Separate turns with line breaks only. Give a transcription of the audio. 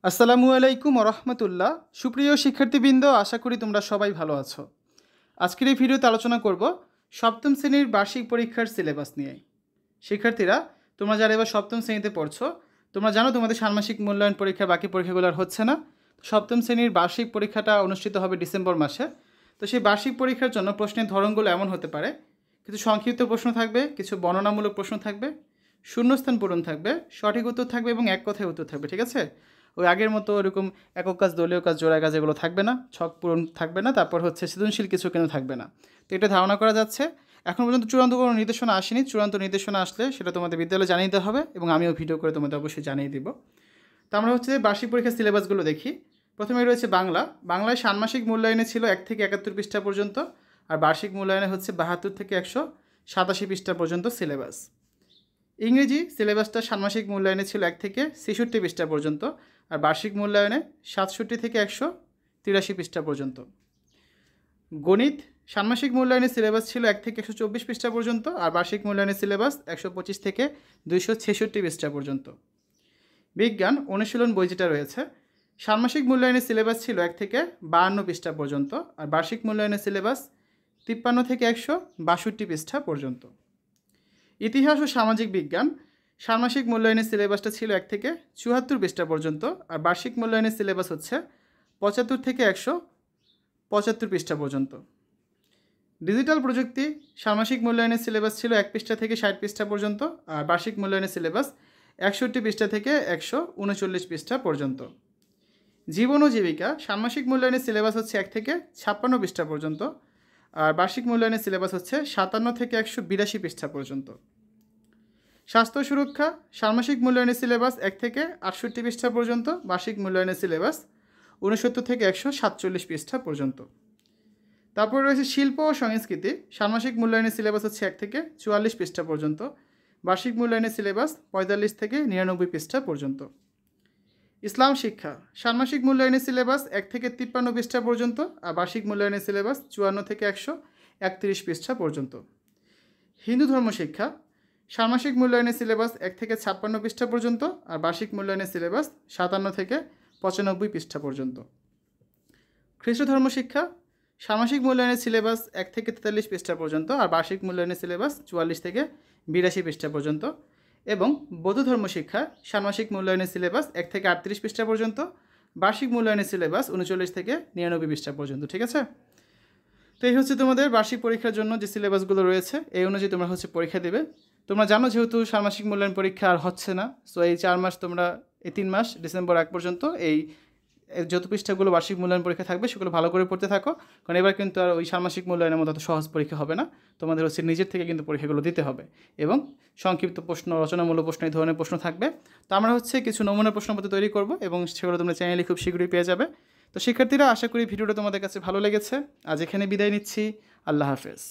আসসালামু আলাইকুম রহমতুল্লাহ। সুপ্রিয় শিক্ষার্থীবৃন্দ, আশা করি তোমরা সবাই ভালো আছো। আজকের এই ভিডিওতে আলোচনা করব সপ্তম শ্রেণীর বার্ষিক পরীক্ষার সিলেবাস নিয়ে। শিক্ষার্থীরা, তোমরা যারা এবার সপ্তম শ্রেণীতে পড়ছো, তোমরা জানো তোমাদের ষান্মাসিক মূল্যায়ন পরীক্ষা বাকি পরীক্ষাগুলো আর হচ্ছে না। সপ্তম শ্রেণীর বার্ষিক পরীক্ষাটা অনুষ্ঠিত হবে ডিসেম্বর মাসে। তো সেই বার্ষিক পরীক্ষার জন্য প্রশ্নের ধরনগুলো এমন হতে পারে: কিছু সংক্ষিপ্ত প্রশ্ন থাকবে, কিছু বর্ণনামূলক প্রশ্ন থাকবে, শূন্যস্থান পূরণ থাকবে, সঠিক উত্তর থাকবে এবং এক কথায় উত্তর থাকবে। ঠিক আছে? ওই আগের মতো ওরকম একক কাজ, দলীয় কাজ, জোড়া কাজ এগুলো থাকবে না, ছক পূরণ থাকবে না, তারপর হচ্ছে সৃজনশীল কিছু কেন থাকবে না। তো এটা ধারণা করা যাচ্ছে। এখন পর্যন্ত চূড়ান্ত কোনো নির্দেশনা আসেনি। চূড়ান্ত নির্দেশনা আসলে সেটা তোমাদের বিদ্যালয়ে জানিয়ে দিতে হবে এবং আমিও ভিডিও করে তোমাদের অবশ্যই জানিয়ে দিব। তো আমরা হচ্ছে বার্ষিক পরীক্ষার সিলেবাসগুলো দেখি। প্রথমে রয়েছে বাংলা। বাংলায় ষান্মাসিক মূল্যায়নে ছিল 1 থেকে 71 পৃষ্ঠা পর্যন্ত, আর বার্ষিক মূল্যায়নে হচ্ছে 72 থেকে 187 পৃষ্ঠা পর্যন্ত সিলেবাস। ইংরেজি সিলেবাসটা ষান্মাসিক মূল্যায়নে ছিল 1 থেকে 66 পৃষ্ঠা পর্যন্ত, আর বার্ষিক মূল্যায়নে 67 থেকে 183 পৃষ্ঠা পর্যন্ত। গণিত ষান্মাসিক মূল্যায়নের সিলেবাস ছিল 1 থেকে 124 পৃষ্ঠা পর্যন্ত, আর বার্ষিক মূল্যায়নের সিলেবাস 125 থেকে 266 পৃষ্ঠা পর্যন্ত। বিজ্ঞান অনুশীলন বই যেটা রয়েছে, ষান্মাসিক মূল্যায়নের সিলেবাস ছিল 1 থেকে 52 পৃষ্ঠা পর্যন্ত, আর বার্ষিক মূল্যায়নের সিলেবাস 53 থেকে 162 পৃষ্ঠা পর্যন্ত। ইতিহাস ও সামাজিক বিজ্ঞান ষান্মাসিক মূল্যায়নের সিলেবাসটা ছিল 1 থেকে 74 পৃষ্ঠা পর্যন্ত, আর বার্ষিক মূল্যায়নের সিলেবাস হচ্ছে 75 থেকে 175 পৃষ্ঠা পর্যন্ত। ডিজিটাল প্রযুক্তি ষান্মাসিক মূল্যায়নের সিলেবাস ছিল 1 পৃষ্ঠা থেকে 60 পৃষ্ঠা পর্যন্ত, আর বার্ষিক মূল্যায়নের সিলেবাস 61 পৃষ্ঠা থেকে 139 পৃষ্ঠা পর্যন্ত। জীবন ও জীবিকা ষান্মাসিক মূল্যায়নের সিলেবাস হচ্ছে 1 থেকে 56 পৃষ্ঠা পর্যন্ত, আর বার্ষিক মূল্যায়নের সিলেবাস হচ্ছে 57 থেকে 182 পৃষ্ঠা পর্যন্ত। স্বাস্থ্য সুরক্ষা ষান্মাসিক মূল্যায়নের সিলেবাস 1 থেকে 68 পৃষ্ঠা পর্যন্ত, বার্ষিক মূল্যায়নের সিলেবাস 69 থেকে 147 পৃষ্ঠা পর্যন্ত। তারপর রয়েছে শিল্প ও সংস্কৃতি ষান্মাসিক মূল্যায়নের সিলেবাস হচ্ছে 1 থেকে 44 পৃষ্ঠা পর্যন্ত, বার্ষিক মূল্যায়নের সিলেবাস 45 থেকে 99 পৃষ্ঠা পর্যন্ত। ইসলাম শিক্ষা ষান্মাসিক মূল্যায়নের সিলেবাস 1 থেকে 53 পৃষ্ঠা পর্যন্ত, আর বার্ষিক মূল্যায়নের সিলেবাস 54 থেকে 131 পৃষ্ঠা পর্যন্ত। হিন্দু ধর্ম শিক্ষা ষান্মাসিক মূল্যায়নের সিলেবাস 1 থেকে 56 পৃষ্ঠা পর্যন্ত, আর বার্ষিক মূল্যায়নের সিলেবাস 57 থেকে 95 পৃষ্ঠা পর্যন্ত। খ্রিস্ট ধর্ম শিক্ষা ষান্মাসিক মূল্যায়নের সিলেবাস 1 থেকে 43 পৃষ্ঠা পর্যন্ত, আর বার্ষিক মূল্যায়নের সিলেবাস 44 থেকে 82 পৃষ্ঠা পর্যন্ত। এবং বৌদ্ধ ধর্ম শিক্ষা ষান্মাসিক মূল্যায়নের সিলেবাস 1 থেকে 38 পৃষ্ঠা পর্যন্ত, বার্ষিক মূল্যায়নের সিলেবাস 39 থেকে 99 পৃষ্ঠা পর্যন্ত। ঠিক আছে? তো এই হচ্ছে তোমাদের বার্ষিক পরীক্ষার জন্য যে সিলেবাসগুলো রয়েছে, এই অনুযায়ী তোমরা হচ্ছে পরীক্ষা দেবে। তোমরা জানো যেহেতু ষান্মাসিক মূল্যায়ন পরীক্ষা আর হচ্ছে না, সো এই 4 মাস তোমরা, এই 3 মাস ডিসেম্বর 1 পর্যন্ত এই যত পৃষ্ঠাগুলো বার্ষিক মূল্যায়ন পরীক্ষা থাকবে সেগুলো ভালো করে পড়তে থাকো, কারণ এবার কিন্তু আর ওই ষান্মাসিক মূল্যায়নের মতো এত সহজ পরীক্ষা হবে না। তোমাদের হচ্ছে নিজের থেকে কিন্তু পরীক্ষাগুলো দিতে হবে এবং সংক্ষিপ্ত প্রশ্ন, রচনামূলক প্রশ্ন, এই ধরনের প্রশ্ন থাকবে। তো আমরা হচ্ছে কিছু নমুনা প্রশ্নপত্র তৈরি করব এবং সেগুলো তোমরা চ্যানেলে খুব শীঘ্রই পেয়ে যাবে। তো শিক্ষার্থীরা, আশা করি ভিডিওটা তোমাদের কাছে ভালো লেগেছে। আজ এখানে বিদায় নিচ্ছি। আল্লাহ হাফেজ।